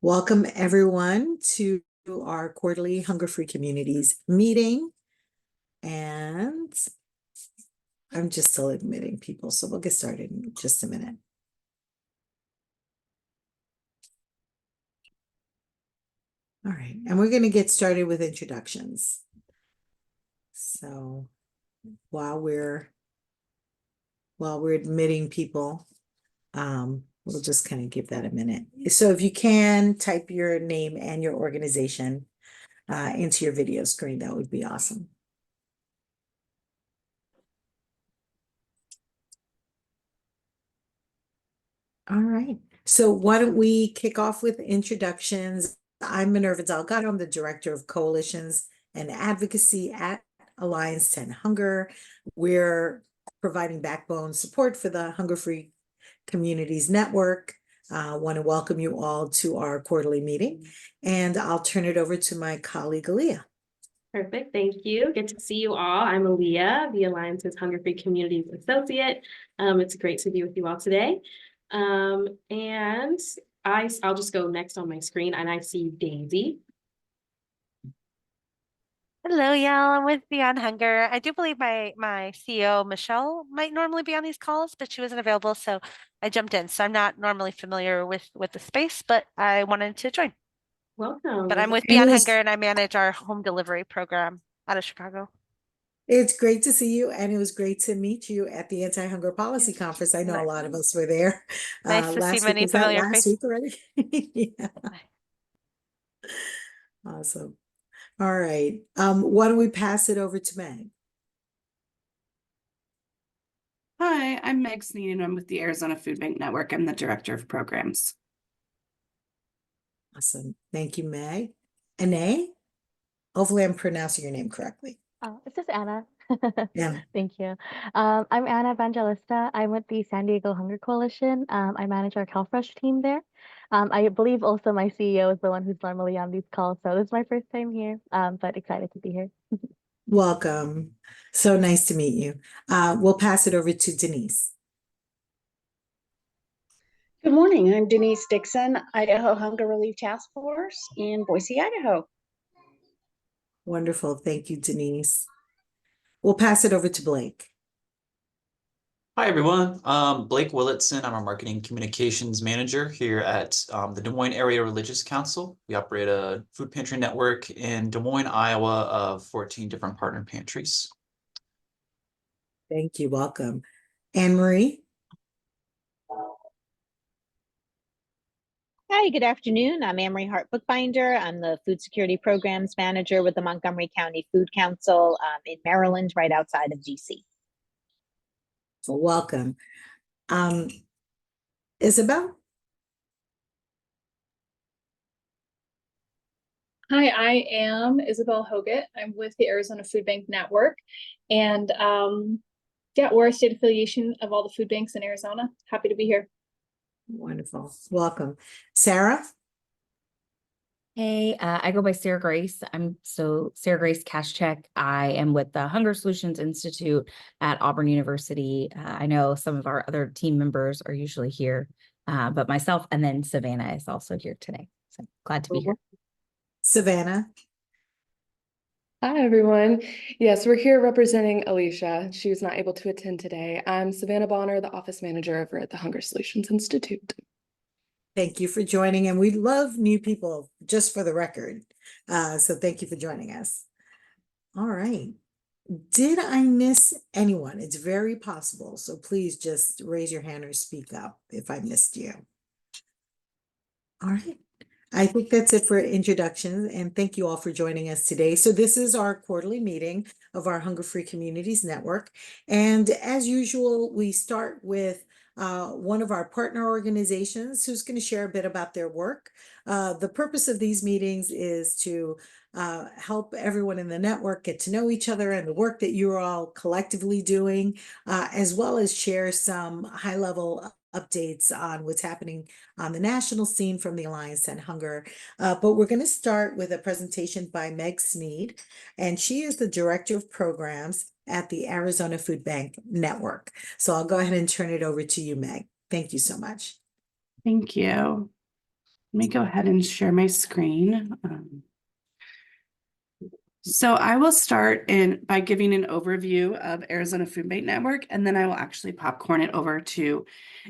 Welcome everyone to our quarterly Hunger Free Communities meeting. And I'm just still admitting people, so we'll get started in just a minute. All right, and we're going to get started with introductions. So while we're admitting people, we'll just kind of give that a minute. So if you can type your name and your organization into your video screen, that would be awesome. All right, so why don't we kick off with introductions? I'm Minerva Delgado. I'm the Director of Coalitions and Advocacy at Alliance to End Hunger. We're providing backbone support for the Hunger Free Communities Network. I want to welcome you all to our quarterly meeting, and I'll turn it over to my colleague, Aaliyah. Perfect. Thank you. Good to see you all. I'm Aaliyah, the Alliance's Hunger Free Communities Associate. It's great to be with you all today. And I'll just go next on my screen, and I see Daisy. Hello, y'all. I'm with Beyond Hunger. I do believe my CEO, Michelle, might normally be on these calls, but she wasn't available, so I jumped in. So I'm not normally familiar with the space, but I wanted to join. Welcome. But I'm with Beyond Hunger, and I manage our home delivery program out of Chicago. It's great to see you, and it was great to meet you at the Anti-Hunger Policy Conference. I know a lot of us were there. Nice to see many familiar faces. Last week already? Yeah. Awesome. All right. Why don't we pass it over to Meg? Hi, I'm Meg Sneed, and I'm with the Arizona Food Bank Network. I'm the Director of Programs. Awesome. Thank you, Meg. Anae? Hopefully I'm pronouncing your name correctly. Oh, this is Anna. Yeah. Thank you. I'm Anna Evangelista. I'm with the San Diego Hunger Coalition. I manage our CalFresh team there. I believe also my CEO is the one who's normally on these calls, so this is my first time here, but excited to be here. Welcome. So nice to meet you. We'll pass it over to Denise. Good morning. I'm Denise Dixon, Idaho Hunger Relief Task Force in Boise, Idaho. Wonderful. Thank you, Denise. We'll pass it over to Blake. Hi, everyone. Blake Willitson. I'm a marketing communications manager here at the Des Moines Area Religious Council. We operate a food pantry network in Des Moines, Iowa of 14 different partner pantries. Thank you. Welcome. Anne Marie. Hi, good afternoon. I'm Amory Hart Bookbinder. I'm the Food Security Programs Manager with the Montgomery County Food Council in Maryland, right outside of DC. Welcome. Isabel? Hi, I am Isabel Hoggett. I'm with the Arizona Food Bank Network. And yeah, we're a state affiliation of all the food banks in Arizona. Happy to be here. Wonderful. Welcome. Sarah? Hey, I go by Sarah Grace. Sarah Grace Kashchek. I am with the Hunger Solutions Institute at Auburn University. I know some of our other team members are usually here, but myself and then Savannah is also here today. So glad to be here. Savannah? Hi, everyone. Yes, we're here representing Alicia. She was not able to attend today. I'm Savannah Bonner, the office manager over at the Hunger Solutions Institute. Thank you for joining, and we love new people, just for the record. So thank you for joining us. All right. Did I miss anyone? It's very possible. So please just raise your hand or speak up if I missed you. All right. I think that's it for introductions, and thank you all for joining us today. So this is our quarterly meeting of our Hunger Free Communities Network. And as usual, we start with one of our partner organizations who's going to share a bit about their work. The purpose of these meetings is to help everyone in the network get to know each other and the work that you're all collectively doing, as well as share some high-level updates on what's happening on the national scene from the Alliance to End Hunger. But we're going to start with a presentation by Meg Sneed, and she is the Director of Programs at the Arizona Food Bank Network. So I'll go ahead and turn it over to you, Meg. Thank you so much. Thank you. me go ahead and share my screen. So I will start by giving an overview of Arizona Food Bank Network, and then I will actually popcorn it over to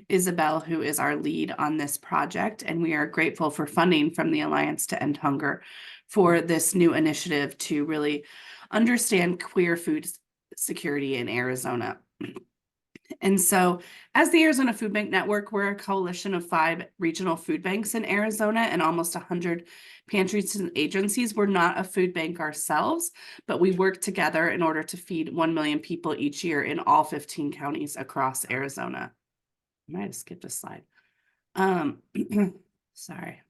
Isabel, who is our lead on this project. And we are grateful for funding from the Alliance to End Hunger for this new initiative to really understand queer food security in Arizona. And so as the Arizona Food Bank Network, we're a coalition of 5 regional food banks in Arizona and almost 100 pantries and agencies. We're not a food bank ourselves, but we work together in order to feed 1 million people each year in all 15 counties across Arizona. I might have skipped a slide. Sorry.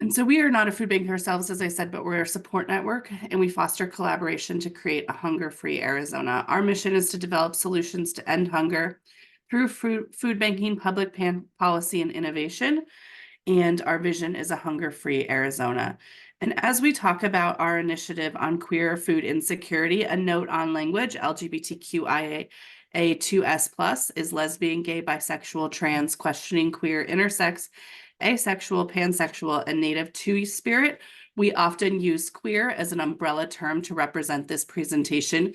And so we are not a food bank ourselves, as I said, but we're a support network, and we foster collaboration to create a hunger-free Arizona. Our mission is to develop solutions to end hunger through food banking, public policy, and innovation. And our vision is a hunger-free Arizona. And as we talk about our initiative on queer food insecurity, a note on language, LGBTQIA2S+ is lesbian, gay, bisexual, trans, questioning, queer, intersex, asexual, pansexual, and native two-spirit. We often use queer as an umbrella term to represent this presentation,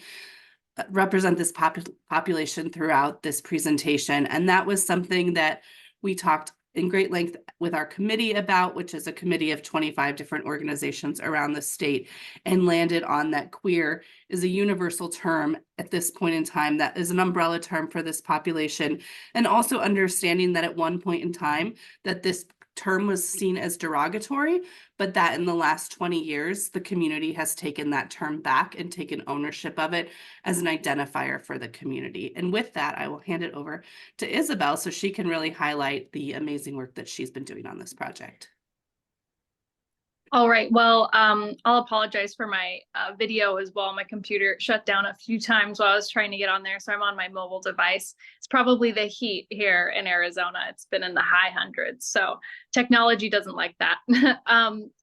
population throughout this presentation. And that was something that we talked in great length with our committee about, which is a committee of 25 different organizations around the state, and landed on that queer is a universal term at this point in time that is an umbrella term for this population, and also understanding that at one point in time that this term was seen as derogatory, but that in the last 20 years, the community has taken that term back and taken ownership of it as an identifier for the community. And with that, I will hand it over to Isabel so she can really highlight the amazing work that she's been doing on this project. All right, well, I'll apologize for my video as well. My computer shut down a few times while I was trying to get on there, so I'm on my mobile device. It's probably the heat here in Arizona. It's been in the high hundreds, so technology doesn't like that.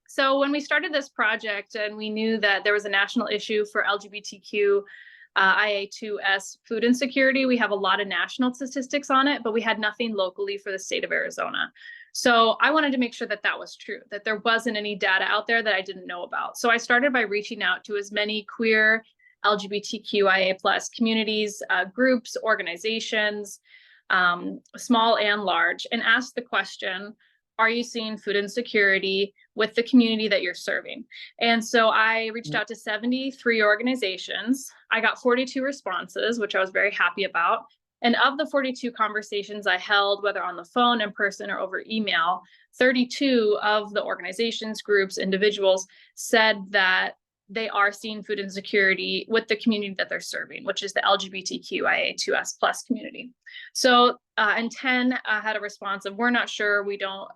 So when we started this project and we knew that there was a national issue for LGBTQ IA2S food insecurity, we have a lot of national statistics on it, but we had nothing locally for the state of Arizona. So I wanted to make sure that that was true, that there wasn't any data out there that I didn't know about. So I started by reaching out to as many queer LGBTQIA+ communities, groups, organizations, small and large, and asked the question, are you seeing food insecurity with the community that you're serving? And so I reached out to 73 organizations. I got 42 responses, which I was very happy about. And of the 42 conversations I held, whether on the phone, in person, or over email, 32 of the organizations, groups, individuals said that they are seeing food insecurity with the community that they're serving, which is the LGBTQIA2S+ community. So, and 10 had a response of, we're not sure, we don't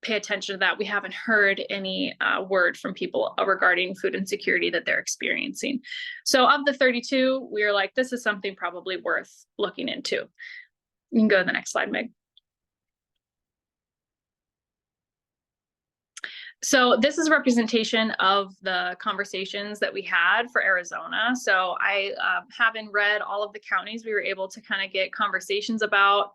pay attention to that. We haven't heard any word from people regarding food insecurity that they're experiencing. So of the 32, we were like, this is something probably worth looking into. You can go to the next slide, Meg. So this is a representation of the conversations that we had for Arizona. So I, having read all of the counties, we were able to kind of get conversations about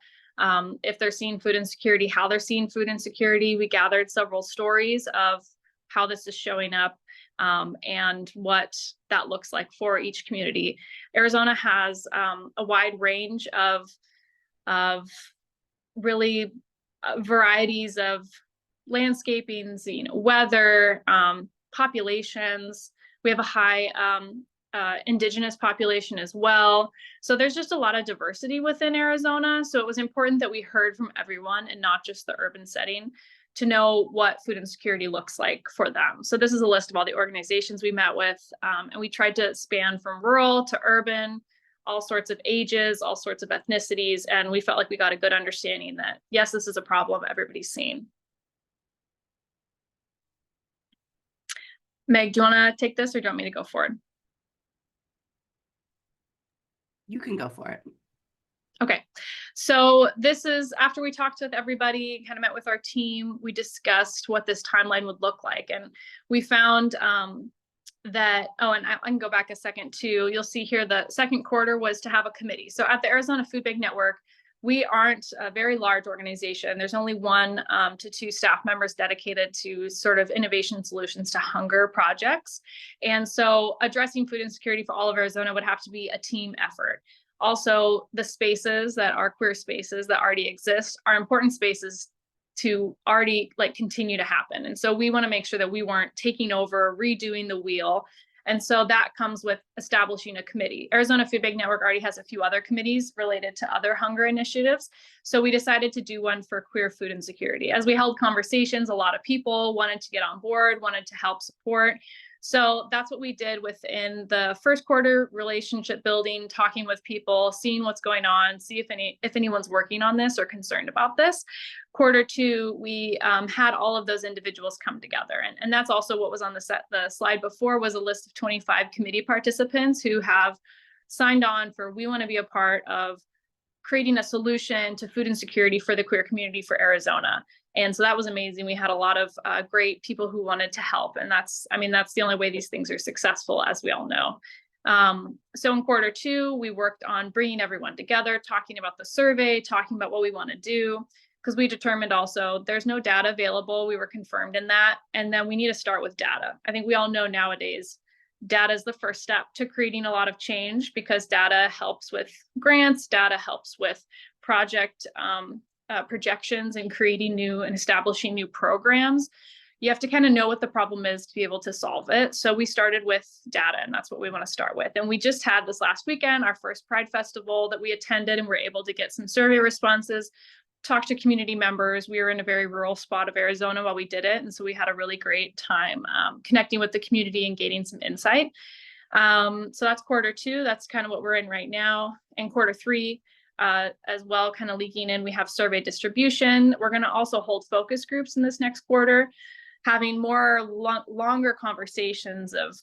if they're seeing food insecurity, how they're seeing food insecurity. We gathered several stories of how this is showing up and what that looks like for each community. Arizona has a wide range of really varieties of landscaping, weather, populations. We have a high indigenous population as well. So there's just a lot of diversity within Arizona. So it was important that we heard from everyone and not just the urban setting to know what food insecurity looks like for them. So this is a list of all the organizations we met with, and we tried to span from rural to urban, all sorts of ages, all sorts of ethnicities, and we felt like we got a good understanding that, yes, this is a problem everybody's seeing. Meg, do you want to take this or do you want me to go forward? You can go for it. Okay, so this is after we talked with everybody, kind of met with our team, we discussed what this timeline would look like. And we found that, oh, and I can go back a second too. You'll see here the second quarter was to have a committee. So at the Arizona Food Bank Network, we aren't a very large organization. There's only 1 to 2 staff members dedicated to sort of innovation solutions to hunger projects. And so addressing food insecurity for all of Arizona would have to be a team effort. Also, the spaces that are queer spaces that already exist are important spaces to already like continue to happen. And so we want to make sure that we weren't taking over, redoing the wheel. And so that comes with establishing a committee. Arizona Food Bank Network already has a few other committees related to other hunger initiatives. So we decided to do one for queer food insecurity. As we held conversations, a lot of people wanted to get on board, wanted to help support. So that's what we did within the first quarter, relationship building, talking with people, seeing what's going on, see if anyone's working on this or concerned about this. Quarter 2, we had all of those individuals come together. And that's also what was on the slide before, was a list of 25 committee participants who have signed on for, we want to be a part of creating a solution to food insecurity for the queer community for Arizona. And so that was amazing. We had a lot of great people who wanted to help. And that's the only way these things are successful, as we all know. So in quarter 2, we worked on bringing everyone together, talking about the survey, talking about what we want to do, because we determined also there's no data available. We were confirmed in that. And then we need to start with data. I think we all know nowadays, data is the first step to creating a lot of change, because data helps with grants, data helps with project projections and creating new and establishing new programs. You have to kind of know what the problem is to be able to solve it. So we started with data, and that's what we want to start with. And we just had this last weekend, our first Pride Festival that we attended, and we're able to get some survey responses, talk to community members. We were in a very rural spot of Arizona while we did it. And so we had a really great time connecting with the community and gaining some insight. So that's quarter 2. That's kind of what we're in right now. And quarter 3, as well, kind of leaking in, we have survey distribution. We're going to also hold focus groups in this next quarter, having more longer conversations of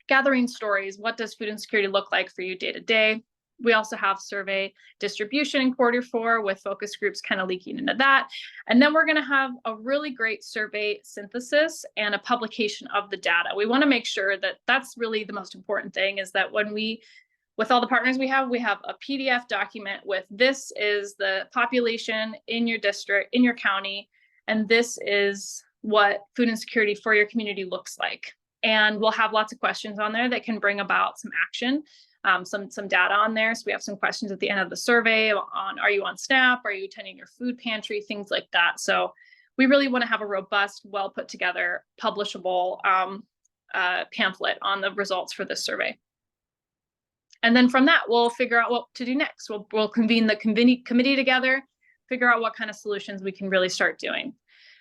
gathering stories. What does food insecurity look like for you day to day? We also have survey distribution in quarter 4 with focus groups kind of leaking into that. And then we're going to have a really great survey synthesis and a publication of the data. We want to make sure that that's really the most important thing, is that when with all the partners we have a PDF document with, this is the population in your district, in your county, and this is what food insecurity for your community looks like. And we'll have lots of questions on there that can bring about some action, some data on there. So we have some questions at the end of the survey on, are you on SNAP? Are you attending your food pantry? Things like that. So we really want to have a robust, well put together, publishable pamphlet on the results for this survey. And then from that, we'll figure out what to do next. We'll convene the committee together, figure out what kind of solutions we can really start doing.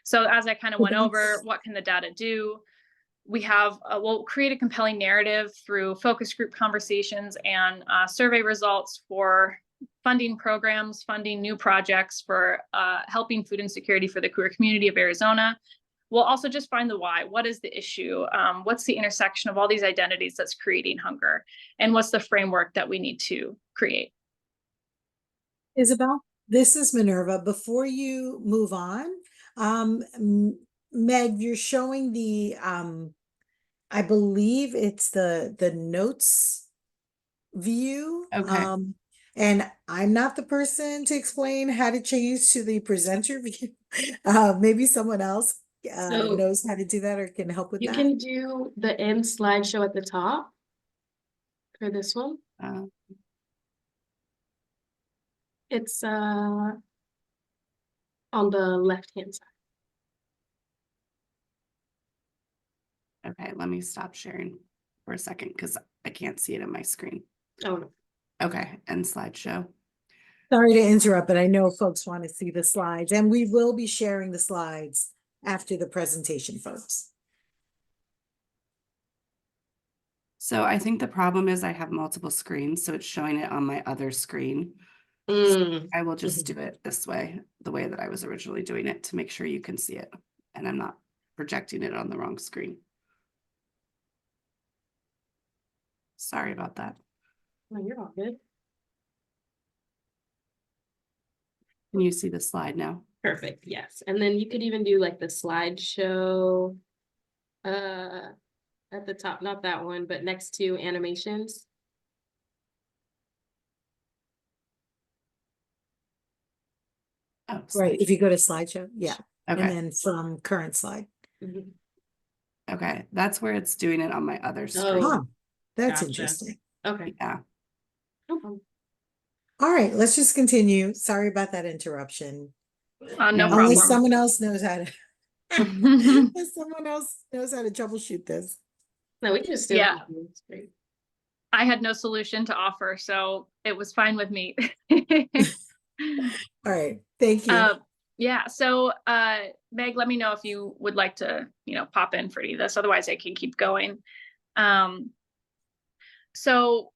So as I kind of went over, what can the data do? We have, we'll create a compelling narrative through focus group conversations and survey results for funding programs, funding new projects for helping food insecurity for the queer community of Arizona. We'll also just find the why. What is the issue? What's the intersection of all these identities that's creating hunger? And what's the framework that we need to create? Isabel, this is Minerva. Before you move on, Meg, you're showing the, I believe it's the notes view. Okay. And I'm not the person to explain how to change to the presenter view. Maybe someone else So knows how to do that or can help with you that. can do the end slideshow at the top for this one. It's on the left-hand side. Okay, let me stop sharing for a second because I can't see it in my screen. Oh, no. Okay, and slideshow. Sorry to interrupt, but I know folks want to see the slides, and we will be sharing the slides after the presentation, folks. So I think the problem is I have multiple screens, so it's showing it on my other screen. Mm. I will just do it this way, the way that I was originally doing it, to make sure you can see it and I'm not projecting it on the wrong screen. Sorry about that. No, you're all good. Can you see the slide now? Perfect. Yes. And then you could even do like the slideshow at the top, not that one, but next to animations. Oh, Right, if you go to slideshow, yeah, and Okay, then from current slide. Mhm. okay, that's where it's doing it on my other Oh. screen. Huh, that's Gotcha. interesting. Okay. Yeah. No problem. All right, let's just continue. Sorry about that interruption. No No, Only problem. someone else knows how to, if someone else knows how to troubleshoot this. No, we can just still. Yeah. continue. It's great. I had no solution to offer, so it was fine with me. All right, thank you. Yeah, so Meg, let me know if you would like to, pop in for any of this. Otherwise, I can keep going. So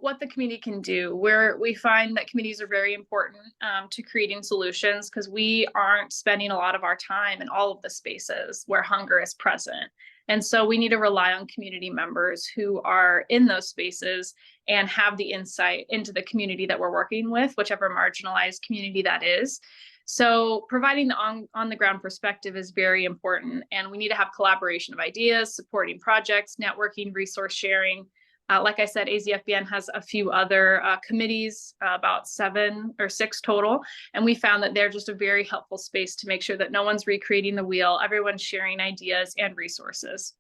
what the community can do, we find that committees are very important to creating solutions because we aren't spending a lot of our time in all of the spaces where hunger is present. And so we need to rely on community members who are in those spaces and have the insight into the community that we're working with, whichever marginalized community that is. So providing the on the ground perspective is very important, and we need to have collaboration of ideas, supporting projects, networking, resource sharing. Like I said, AZFBN has a few other committees, about 7 or 6 total, and we found that they're just a very helpful space to make sure that no one's recreating the wheel, everyone's sharing ideas and resources.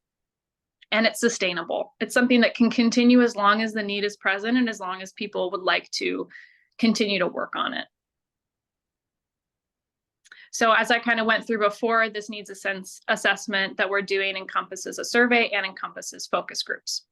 And it's sustainable. It's something that can continue as long as the need is present and as long as people would like to continue to work on it. So as I kind of went through before, this needs assessment that we're doing encompasses a survey and encompasses focus groups.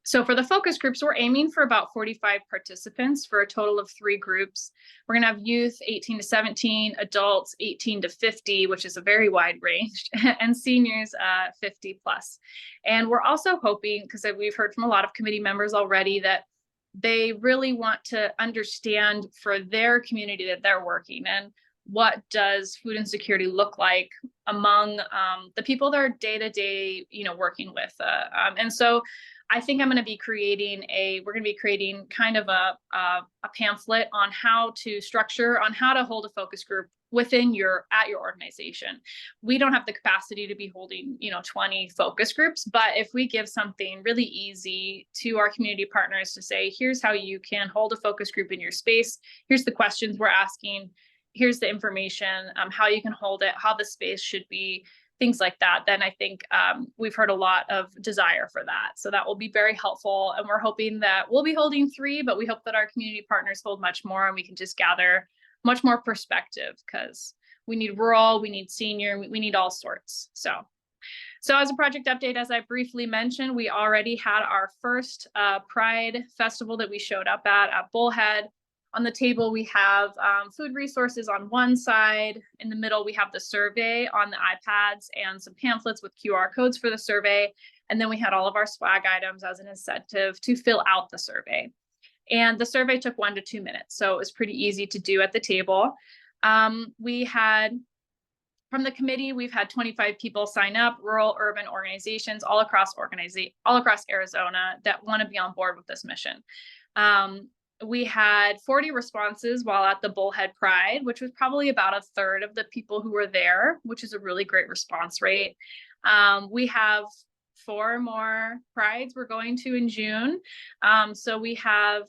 So for the focus groups, we're aiming for about 45 participants for a total of 3 groups. We're going to have youth 18 to 17, adults 18 to 50, which is a very wide range, and seniors 50 plus. And we're also hoping, because we've heard from a lot of committee members already, that they really want to understand for their community that they're working and what does food insecurity look like among the people that are day-to-day, working with. And so I think we're going to be creating kind of a pamphlet on how to hold a focus group at your organization. We don't have the capacity to be holding, 20 focus groups, but if we give something really easy to our community partners to say, here's how you can hold a focus group in your space, here's the questions we're asking, here's the information, how you can hold it, how the space should be, things like that, then I think we've heard a lot of desire for that. So that will be very helpful. And we're hoping that we'll be holding 3, but we hope that our community partners hold much more and we can just gather much more perspective, because we need rural, we need senior, we need all sorts. So as a project update, as I briefly mentioned, we already had our first Pride Festival that we showed up at Bullhead. On the table, we have food resources on one side. In the middle, we have the survey on the iPads and some pamphlets with QR codes for the survey. And then we had all of our swag items as an incentive to fill out the survey. And the survey took 1 to 2 minutes, so it was pretty easy to do at the table. From the committee, we've had 25 people sign up, rural, urban organizations all across Arizona that want to be on board with this mission. We had 40 responses while at the Bullhead Pride, which was probably about 1/3 of the people who were there, which is a really great response rate. We have 4 more prides we're going to in June. So we have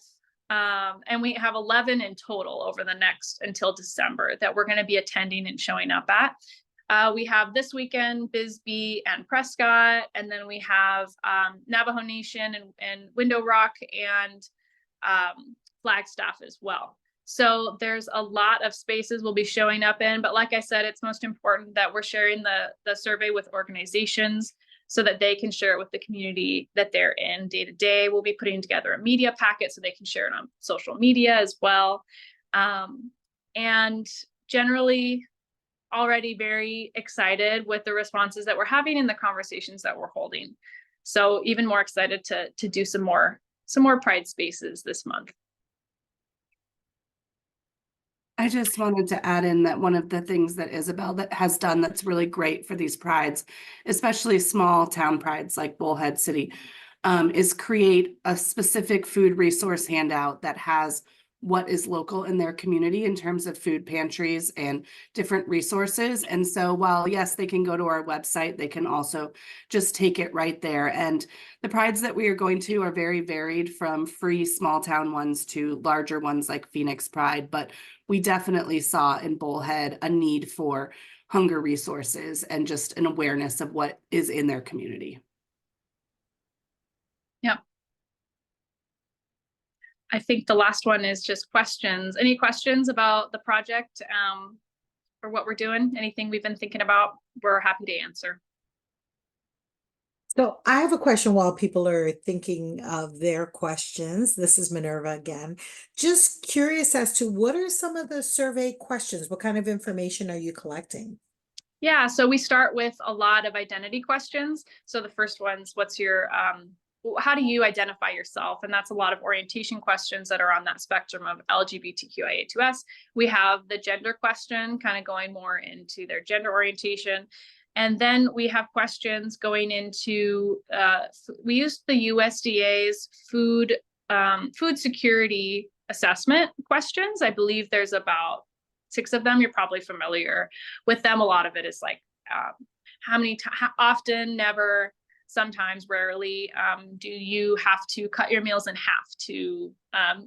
11 in total over the next until December that we're going to be attending and showing up at. We have this weekend Bisbee and Prescott, and then we have Navajo Nation and Window Rock and Flagstaff as well. So there's a lot of spaces we'll be showing up in, but like I said, it's most important that we're sharing the survey with organizations so that they can share it with the community that they're in day to day. We'll be putting together a media packet so they can share it on social media as well. And generally already very excited with the responses that we're having and the conversations that we're holding. So even more excited to do some more Pride spaces this month. I just wanted to add in that one of the things that Isabel that has done that's really great for these prides, especially small town prides like Bullhead City, is create a specific food resource handout that has what is local in their community in terms of food pantries and different resources. And so while, yes, they can go to our website, they can also just take it right there. And the prides that we are going to are very varied, from free small town ones to larger ones like Phoenix Pride. But we definitely saw in Bullhead a need for hunger resources and just an awareness of what is in their community. Yep. I think the last one is just questions. Any questions about the project, or what we're doing? Anything we've been thinking about? We're happy to answer. So I have a question while people are thinking of their questions. This is Minerva again. Just curious as to what are some of the survey questions? What kind of information are you collecting? Yeah, so we start with a lot of identity questions. So the first one's, what's your how do you identify yourself? And that's a lot of orientation questions that are on that spectrum of LGBTQIA2S. We have the gender question, kind of going more into their gender orientation. And then we have questions going into, we use the USDA's food security assessment questions. I believe there's about 6 of them. You're probably familiar with them. A lot of it is like, how often, never, sometimes, rarely, do you have to cut your meals in half to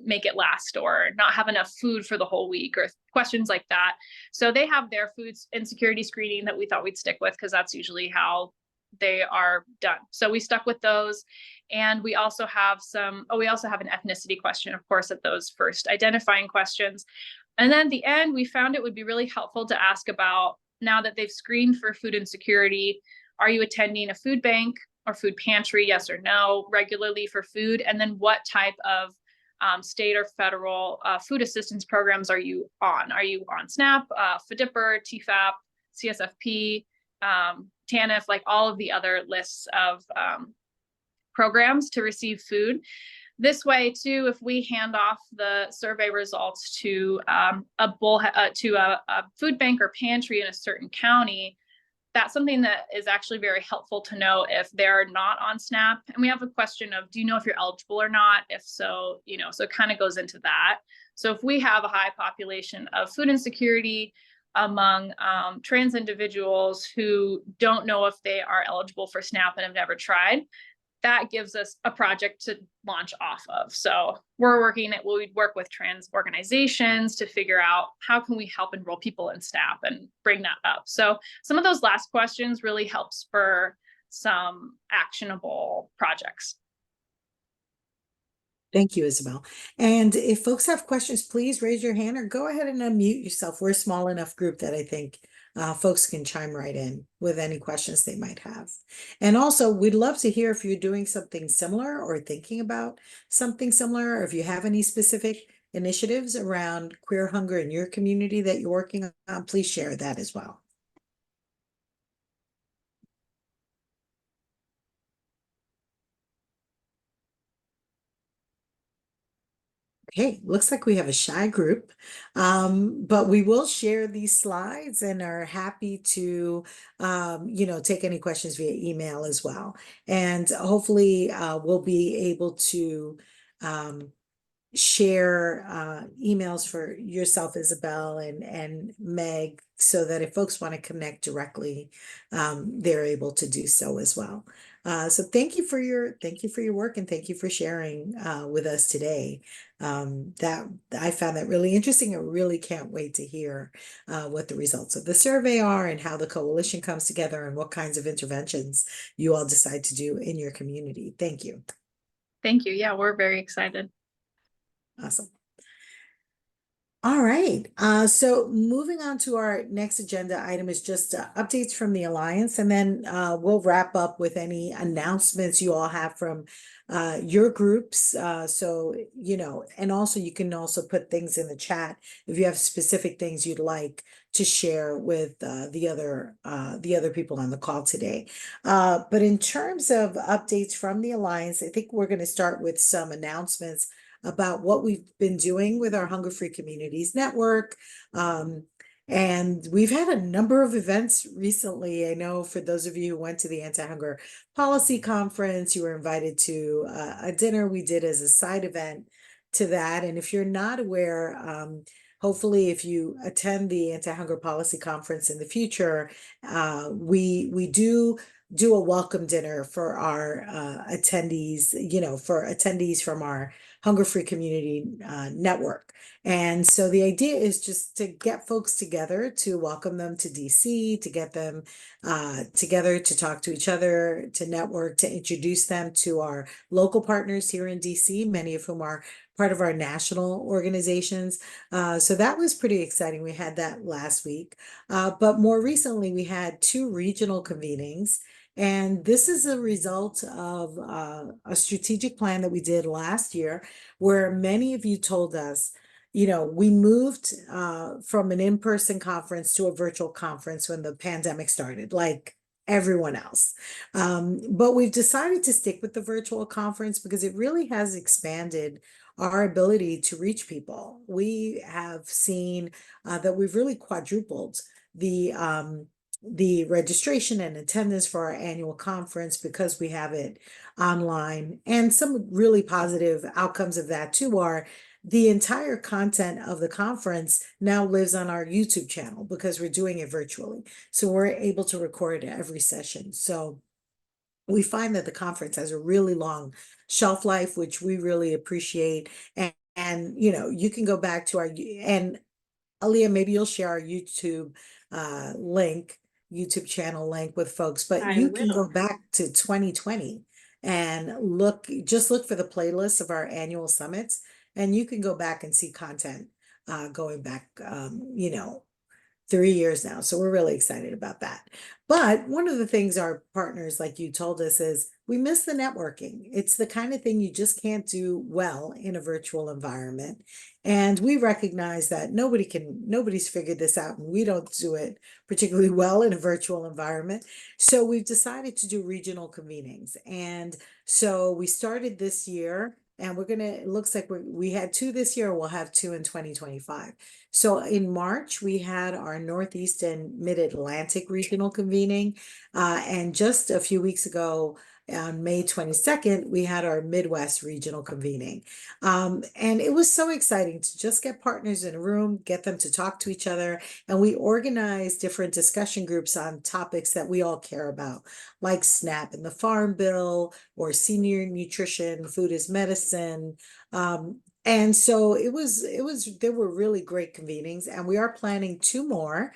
make it last, or not have enough food for the whole week, or questions like that. So they have their food insecurity screening that we thought we'd stick with, because that's usually how they are done. So we stuck with those. And we also have we also have an ethnicity question, of course, at those first identifying questions. And then at the end, we found it would be really helpful to ask about, now that they've screened for food insecurity, are you attending a food bank or food pantry, yes or no, regularly for food? And then what type of state or federal food assistance programs are you on? Are you on SNAP, FDPR, TFAP, CSFP, TANF, like all of the other lists of programs to receive food? This way, too, if we hand off the survey results to a food bank or pantry in a certain county, that's something that is actually very helpful to know if they're not on SNAP. And we have a question of, do you know if you're eligible or not? If so, so it kind of goes into that. So if we have a high population of food insecurity among trans individuals who don't know if they are eligible for SNAP and have never tried, that gives us a project to launch off of. So we'd work with trans organizations to figure out how can we help enroll people in SNAP and bring that up. So some of those last questions really help spur some actionable projects. Thank you, Isabel. And if folks have questions, please raise your hand or go ahead and unmute yourself. We're a small enough group that I think folks can chime right in with any questions they might have. And also, we'd love to hear if you're doing something similar or thinking about something similar, or if you have any specific initiatives around queer hunger in your community that you're working on, please share that as well. Okay, looks like we have a shy group, but we will share these slides and are happy to, take any questions via email as well. And hopefully we'll be able to share emails for yourself, Isabel, and Meg, so that if folks want to connect directly, they're able to do so as well. So thank you for your work, and thank you for sharing with us today. That I found that really interesting. I really can't wait to hear what the results of the survey are and how the coalition comes together and what kinds of interventions you all decide to do in your community. Thank you. Thank you. Yeah, we're very excited. Awesome. All right. So moving on to our next agenda item is just updates from the Alliance, and then we'll wrap up with any announcements you all have from your groups. So, and also you can also put things in the chat if you have specific things you'd like to share with the other people on the call today. But in terms of updates from the Alliance, I think we're going to start with some announcements about what we've been doing with our Hunger Free Communities Network. And we've had a number of events recently. I know for those of you who went to the Anti-Hunger Policy Conference, you were invited to a dinner we did as a side event to that. And if you're not aware, hopefully if you attend the Anti-Hunger Policy Conference in the future, we do a welcome dinner for our attendees, for attendees from our Hunger Free Community Network. And so the idea is just to get folks together, to welcome them to DC, to get them together to talk to each other, to network, to introduce them to our local partners here in DC, many of whom are part of our national organizations. So that was pretty exciting. We had that last week. But more recently, we had 2 regional convenings. And this is a result of a strategic plan that we did last year, where many of you told us, we moved from an in-person conference to a virtual conference when the pandemic started, like everyone else. But we've decided to stick with the virtual conference because it really has expanded our ability to reach people. We have seen that we've really quadrupled the registration and attendance for our annual conference because we have it online. And some really positive outcomes of that too are the entire content of the conference now lives on our YouTube channel because we're doing it virtually. So we're able to record every session. So we find that the conference has a really long shelf life, which we really appreciate. And you can go back to and Aaliyah, maybe you'll share our YouTube YouTube channel link with folks, but I you can go will. back to 2020 and look for the playlist of our annual summits, and you can go back and see content going back, 3 years now. So we're really excited about that. But one of the things our partners like you told us is we miss the networking. It's the kind of thing you just can't do well in a virtual environment. And we recognize that nobody's figured this out, and we don't do it particularly well in a virtual environment. So we've decided to do regional convenings. And so we started this year, and it looks like we had 2 this year, we'll have 2 in 2025. So in March, we had our Northeast and Mid-Atlantic regional convening. And just a few weeks ago, on May 22nd, we had our Midwest regional convening. And it was so exciting to just get partners in a room, get them to talk to each other. And we organized different discussion groups on topics that we all care about, like SNAP and the Farm Bill, or senior nutrition, food is medicine. And so there were really great convenings, and we are planning 2 more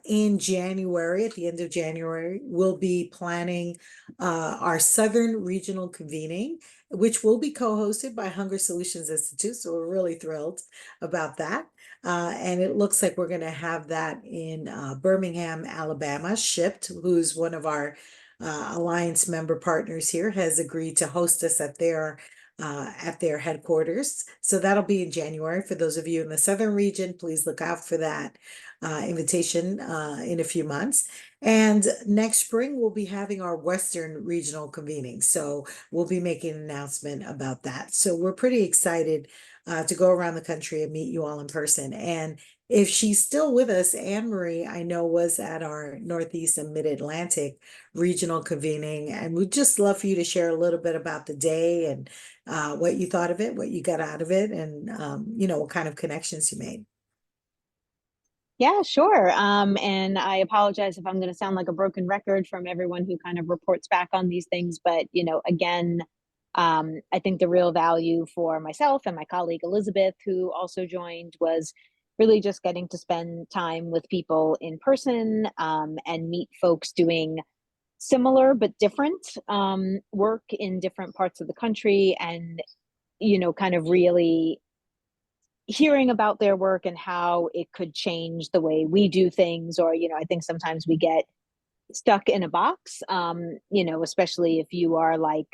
in January. At the end of January, we'll be planning our Southern Regional Convening, which will be co-hosted by Hunger Solutions Institute. So we're really thrilled about that. And it looks like we're going to have that in Birmingham, Alabama. Shipped, who's one of our Alliance member partners here, has agreed to host us at their headquarters. So that'll be in January. For those of you in the Southern region, please look out for that invitation in a few months. And next spring, we'll be having our Western regional convening. So we'll be making an announcement about that. So we're pretty excited to go around the country and meet you all in person. And if she's still with us, Anne Marie, I know, was at our Northeast and Mid-Atlantic regional convening, and we'd just love for you to share a little bit about the day and what you thought of it, what you got out of it, and what kind of connections you made. Yeah, sure. And I apologize if I'm going to sound like a broken record from everyone who kind of reports back on these things. But, again, I think the real value for myself and my colleague Elizabeth, who also joined, was really just getting to spend time with people in person and meet folks doing similar but different work in different parts of the country, and, kind of really hearing about their work and how it could change the way we do things. Or, I think sometimes we get stuck in a box, especially if you are like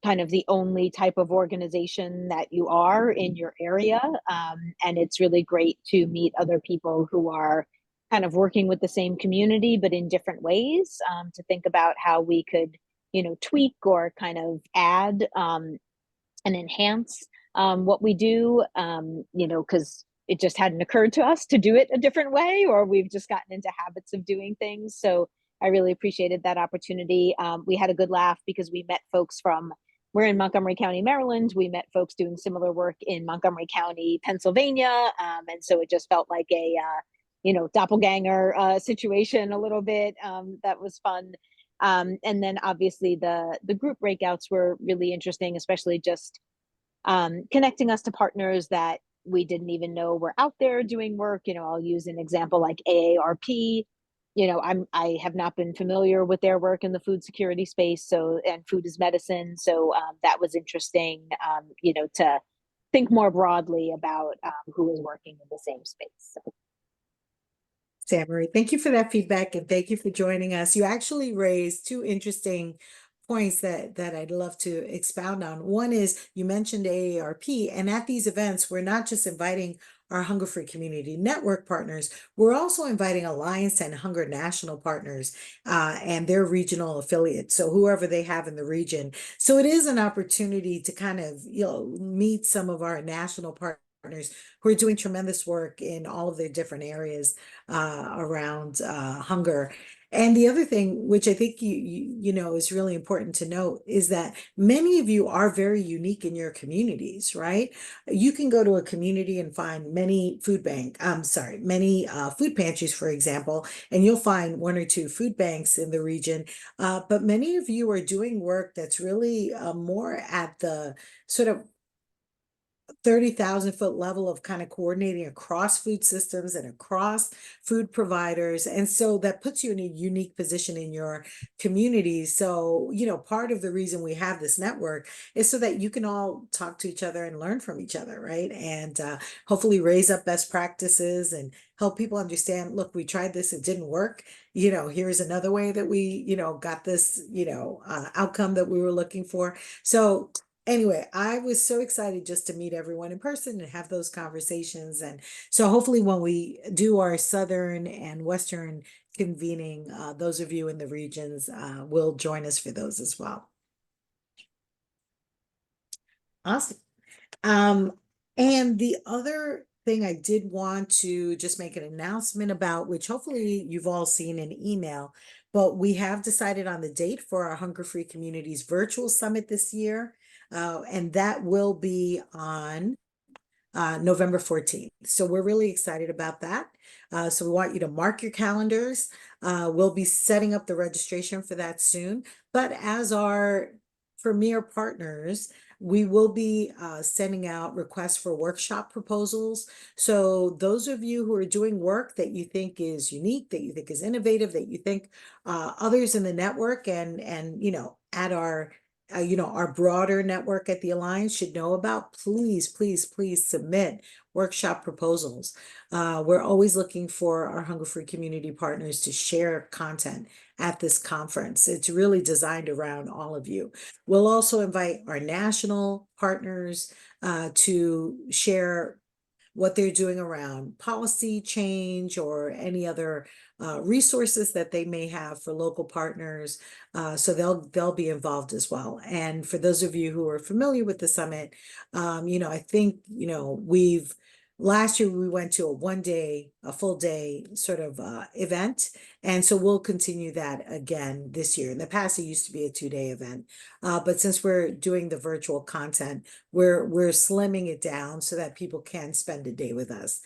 kind of the only type of organization that you are in your area. And it's really great to meet other people who are kind of working with the same community, but in different ways, to think about how we could, tweak or kind of add and enhance what we do, because it just hadn't occurred to us to do it a different way, or we've just gotten into habits of doing things. So I really appreciated that opportunity. We had a good laugh because we met folks from we're in Montgomery County, Maryland. We met folks doing similar work in Montgomery County, Pennsylvania. And so it just felt like a, doppelganger situation a little bit. That was fun. And then obviously the group breakouts were really interesting, especially just connecting us to partners that we didn't even know were out there doing work. I'll use an example like AARP. I have not been familiar with their work in the food security space. So, and food is medicine. So that was interesting, to think more broadly about who is working in the same space. So. Marie, thank you for that feedback and thank you for joining us. You actually raised two interesting points that I'd love to expound on. One is you mentioned AARP, and at these events, we're not just inviting our Hunger Free Community Network partners, we're also inviting Alliance and Hunger National partners and their regional affiliates, so whoever they have in the region. So it is an opportunity to kind of meet some of our national partners who are doing tremendous work in all of their different areas around hunger. And the other thing, which I think you know is really important to note, is that many of you are very unique in your communities, right? You can go to a community and find many food pantries, for example, and you'll find one or two food banks in the region. But many of you are doing work that's really more at the sort of 30,000-foot level of kind of coordinating across food systems and across food providers. And so that puts you in a unique position in your community. So, part of the reason we have this network is so that you can all talk to each other and learn from each other, right? And hopefully raise up best practices and help people understand, look, we tried this, it didn't work. Here's another way that we, got this, outcome that we were looking for. So anyway, I was so excited just to meet everyone in person and have those conversations. And so hopefully when we do our Southern and Western convening, those of you in the regions will join us for those as well. Awesome. And the other thing I did want to just make an announcement about, which hopefully you've all seen in email, but we have decided on the date for our Hunger Free Communities Virtual Summit this year. And that will be on November 14th. So we're really excited about that. So we want you to mark your calendars. We'll be setting up the registration for that soon. But as our premier partners, we will be sending out requests for workshop proposals. So those of you who are doing work that you think is unique, that you think is innovative, that you think others in the network and at our our broader network at the Alliance should know about, please, please, please submit workshop proposals. We're always looking for our Hunger Free community partners to share content at this conference. It's really designed around all of you. We'll also invite our national partners to share what they're doing around policy change or any other resources that they may have for local partners. So they'll be involved as well. And for those of you who are familiar with the summit, I think, last year we went to a full day sort of event. And so we'll continue that again this year. In the past, it used to be a 2-day event. But since we're doing the virtual content, we're slimming it down so that people can spend a day with us.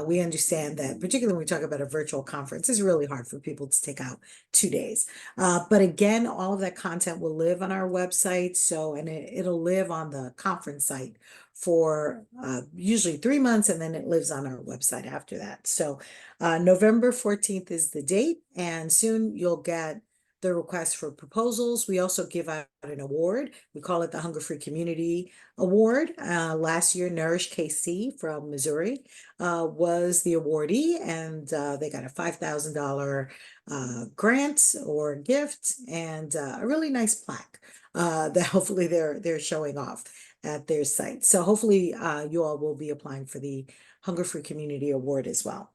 We understand that, particularly when we talk about a virtual conference, it's really hard for people to take out 2 days. But again, all of that content will live on our website. And it'll live on the conference site for usually 3 months, and then it lives on our website after that. So November 14th is the date, and soon you'll get the request for proposals. We also give out an award. We call it the Hunger Free Community Award. Last year, Nourish KC from Missouri was the awardee, and they got a $5,000 grant or gift and a really nice plaque that hopefully they're showing off at their site. So hopefully you all will be applying for the Hunger Free Community Award as well.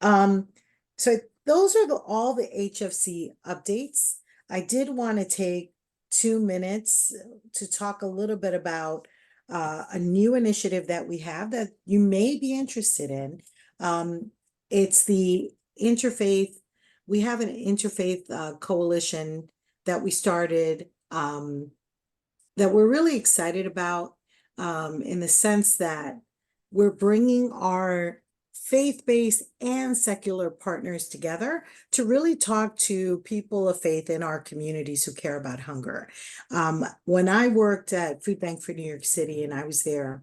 So those are all the HFC updates. I did want to take 2 minutes to talk a little bit about a new initiative that we have that you may be interested in. It's the interfaith. We have an interfaith coalition that we started that we're really excited about, in the sense that we're bringing our faith-based and secular partners together to really talk to people of faith in our communities who care about hunger. When I worked at Food Bank for New York City, and I was there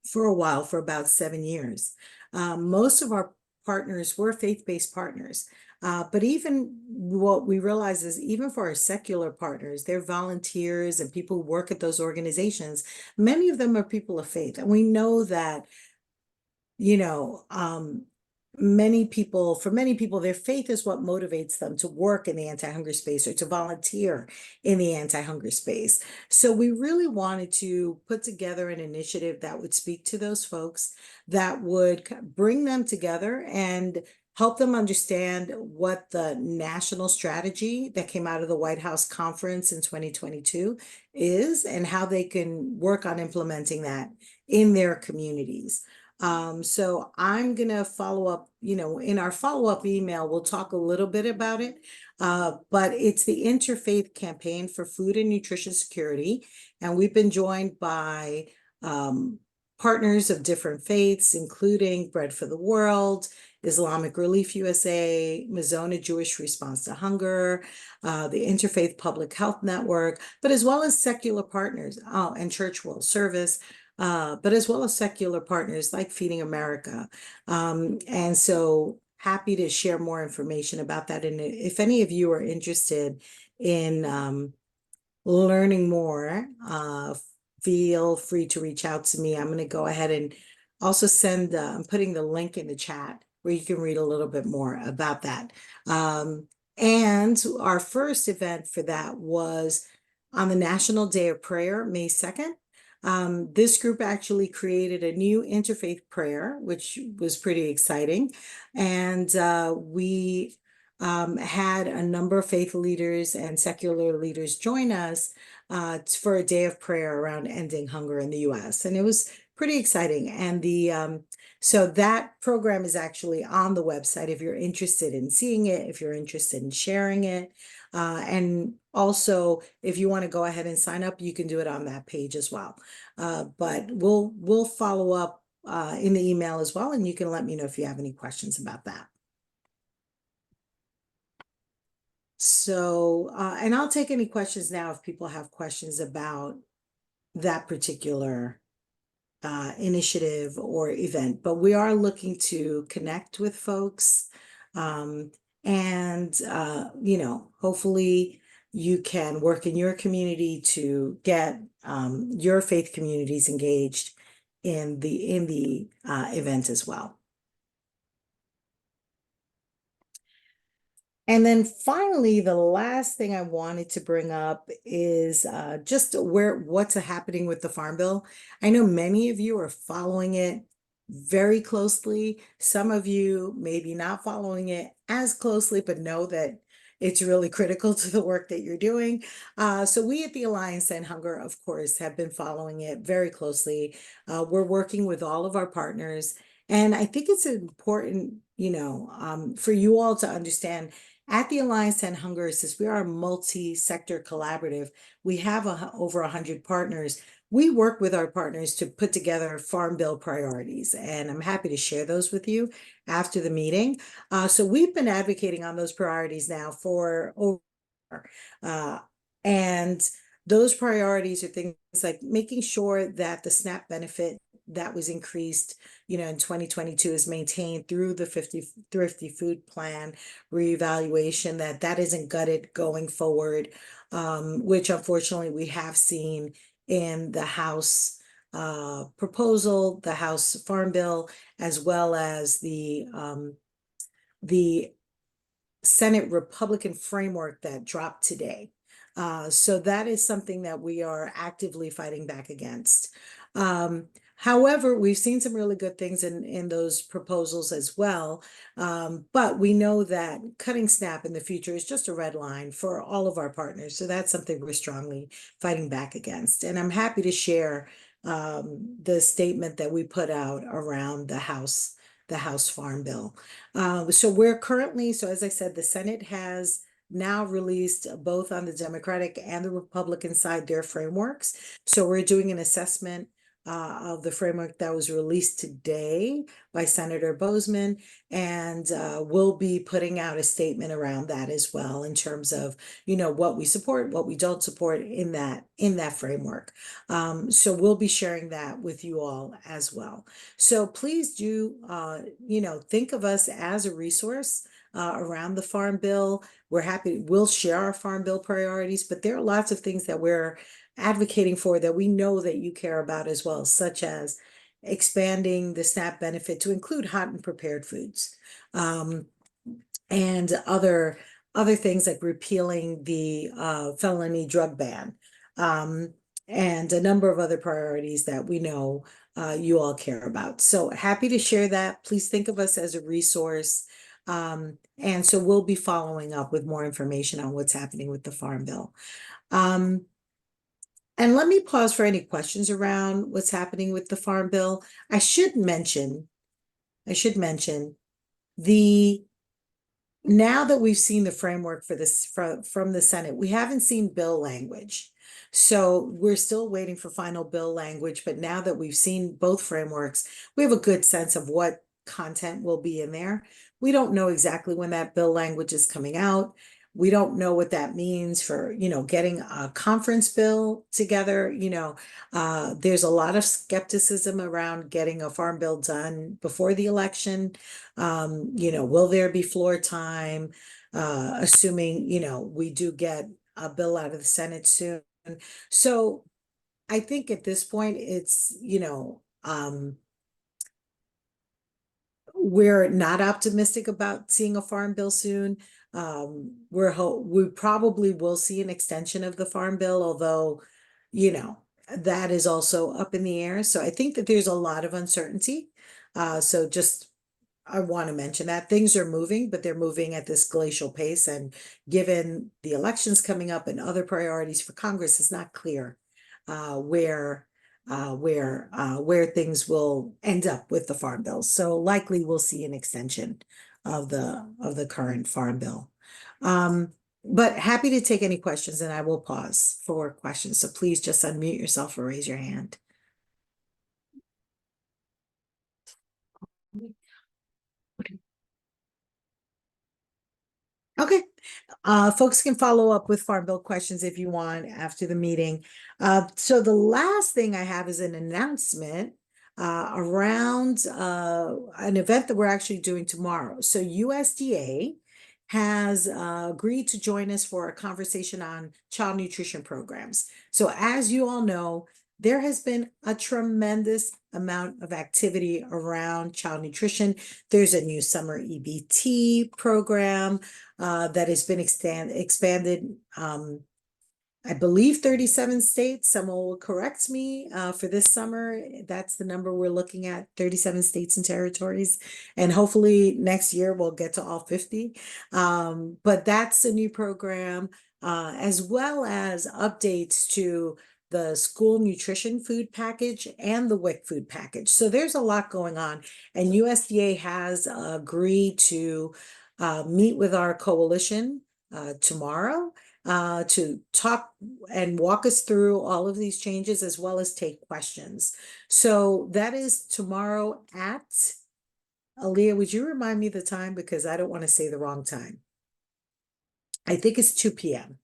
for a while, for about 7 years, most of our partners were faith-based partners. But even what we realize is, even for our secular partners, they're volunteers and people who work at those organizations. Many of them are people of faith. And we know that, you know, for many people, their faith is what motivates them to work in the anti-hunger space or to volunteer in the anti-hunger space. So we really wanted to put together an initiative that would speak to those folks, that would bring them together and help them understand what the national strategy that came out of the White House conference in 2022 is, and how they can work on implementing that in their communities. So I'm gonna follow up, in our follow-up email, we'll talk a little bit about it. But it's the Interfaith Campaign for Food and Nutrition Security. And we've been joined by partners of different faiths, including Bread for the World, Islamic Relief USA, Mizona Jewish Response to Hunger, the Interfaith Public Health Network, but as well as secular partners, and Church World Service, but as well as secular partners like Feeding America. And so happy to share more information about that. And if any of you are interested in learning more, feel free to reach out to me. I'm going to go ahead and also I'm putting the link in the chat where you can read a little bit more about that. And our first event for that was on the National Day of Prayer, May 2nd. This group actually created a new interfaith prayer, which was pretty exciting. And we had a number of faith leaders and secular leaders join us for a day of prayer around ending hunger in the US. And it was pretty exciting. And so that program is actually on the website if you're interested in seeing it, if you're interested in sharing it. And also, if you want to go ahead and sign up, you can do it on that page as well. But we'll follow up in the email as well, and you can let me know if you have any questions about that. So, and I'll take any questions now if people have questions about that particular initiative or event. But we are looking to connect with folks, and hopefully you can work in your community to get your faith communities engaged in the event as well. And then finally, the last thing I wanted to bring up is just what's happening with the Farm Bill. I know many of you are following it very closely. Some of you maybe not following it as closely, but know that it's really critical to the work that you're doing. So we at the Alliance to End Hunger, of course, have been following it very closely. We're working with all of our partners. And I think it's important, for you all to understand, at the Alliance to End Hunger, since we are a multi-sector collaborative, we have over 100 partners. We work with our partners to put together Farm Bill priorities, and I'm happy to share those with you after the meeting. So we've been advocating on those priorities now for over, and those priorities are things like making sure that the SNAP benefit that was increased, in 2022 is maintained through the Thrifty Food Plan reevaluation, that isn't gutted going forward, which unfortunately we have seen in the House proposal, the House Farm Bill, as well as the Senate Republican framework that dropped today. So that is something that we are actively fighting back against. However, we've seen some really good things in those proposals as well. But we know that cutting SNAP in the future is just a red line for all of our partners. So that's something we're strongly fighting back against. And I'm happy to share the statement that we put out around the House Farm Bill. So as I said, the Senate has now released both on the Democratic and the Republican side their frameworks. So we're doing an assessment of the framework that was released today by Senator Bozeman, and we'll be putting out a statement around that as well in terms of, you know, what we support, what we don't support in that framework. So we'll be sharing that with you all as well. So please do, you know, think of us as a resource around the Farm Bill. We'll share our Farm Bill priorities, but there are lots of things that we're advocating for that we know that you care about as well, such as expanding the SNAP benefit to include hot and prepared foods, and other things like repealing the felony drug ban, and a number of other priorities that we know you all care about. So happy to share that. Please think of us as a resource. And so we'll be following up with more information on what's happening with the Farm Bill. And let me pause for any questions around what's happening with the Farm Bill. I should mention the now that we've seen the framework for this from the Senate, we haven't seen bill language. So we're still waiting for final bill language, but now that we've seen both frameworks, we have a good sense of what content will be in there. We don't know exactly when that bill language is coming out. We don't know what that means for, you know, getting a conference bill together. You know, there's a lot of skepticism around getting a farm bill done before the election. You know, will there be floor time? Assuming, you know, we do get a bill out of the Senate soon. So I think at this point, it's, you know, we're not optimistic about seeing a farm bill soon. We probably will see an extension of the farm bill, although, you know, that is also up in the air. So I think that there's a lot of uncertainty. So just, I want to mention that things are moving, but they're moving at this glacial pace. And given the elections coming up and other priorities for Congress, it's not clear where things will end up with the farm bill. So likely we'll see an extension of the current farm bill. But happy to take any questions, and I will pause for questions. So please just unmute yourself or raise your hand. Okay. Folks can follow up with Farm Bill questions if you want after the meeting. So the last thing I have is an announcement around an event that we're actually doing tomorrow. So USDA has agreed to join us for a conversation on child nutrition programs. So as you all know, there has been a tremendous amount of activity around child nutrition. There's a new summer EBT program that has been expanded, I believe 37 states. Someone will correct me for this summer. That's the number we're looking at, 37 states and territories. And hopefully next year we'll get to all 50. But that's a new program, as well as updates to the school nutrition food package and the WIC food package. So there's a lot going on, and USDA has agreed to meet with our coalition tomorrow to talk and walk us through all of these changes, as well as take questions. So that is tomorrow at, Aaliyah, would you remind me the time? Because I don't want to say the wrong time. I think it's 2 p.m.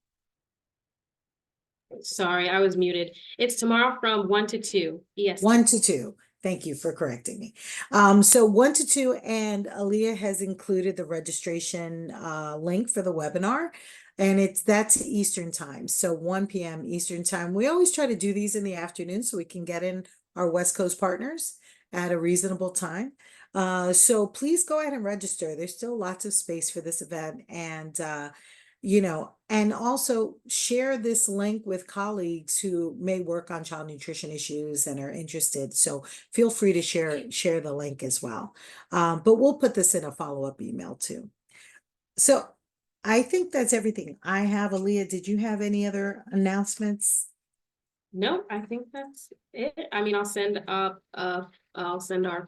Sorry, I was muted. It's tomorrow from 1 to 2. Yes. 1 to 2. Thank you for correcting me. So 1 to 2, and Aaliyah has included the registration link for the webinar, and that's Eastern time. So 1 p.m. Eastern time. We always try to do these in the afternoon so we can get in our West Coast partners at a reasonable time. So please go ahead and register. There's still lots of space for this event, and you know, and also share this link with colleagues who may work on child nutrition issues and are interested. So feel free to share the link as well. But we'll put this in a follow-up email too. So I think that's everything I have. Aaliyah, did you have any other announcements? No, I think that's it. I mean, I'll send our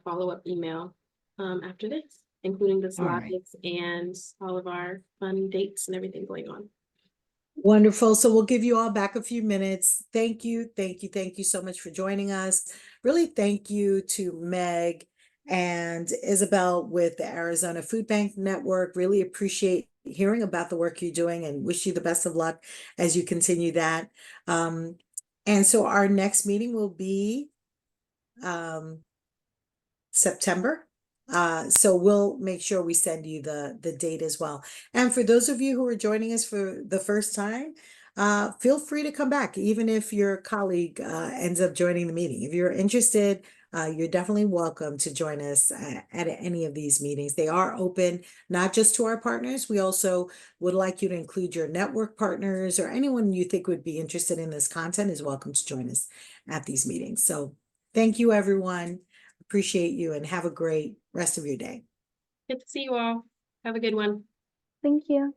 follow-up email after this. including the All right. slides and all of our fun dates and everything going on. Wonderful. So we'll give you all back a few minutes. Thank you. Thank you. Thank you so much for joining us. Really thank you to Meg and Isabel with the Arizona Food Bank Network. Really appreciate hearing about the work you're doing and wish you the best of luck as you continue that. And so our next meeting will be September. So we'll make sure we send you the date as well. And for those of you who are joining us for the first time, feel free to come back, even if your colleague ends up joining the meeting. If you're interested, you're definitely welcome to join us at any of these meetings. They are open not just to our partners. We also would like you to include your network partners or anyone you think would be interested in this content is welcome to join us at these meetings. So thank you, everyone. Appreciate you and have a great rest of your day. Good to see you all. Have a good one. Thank you.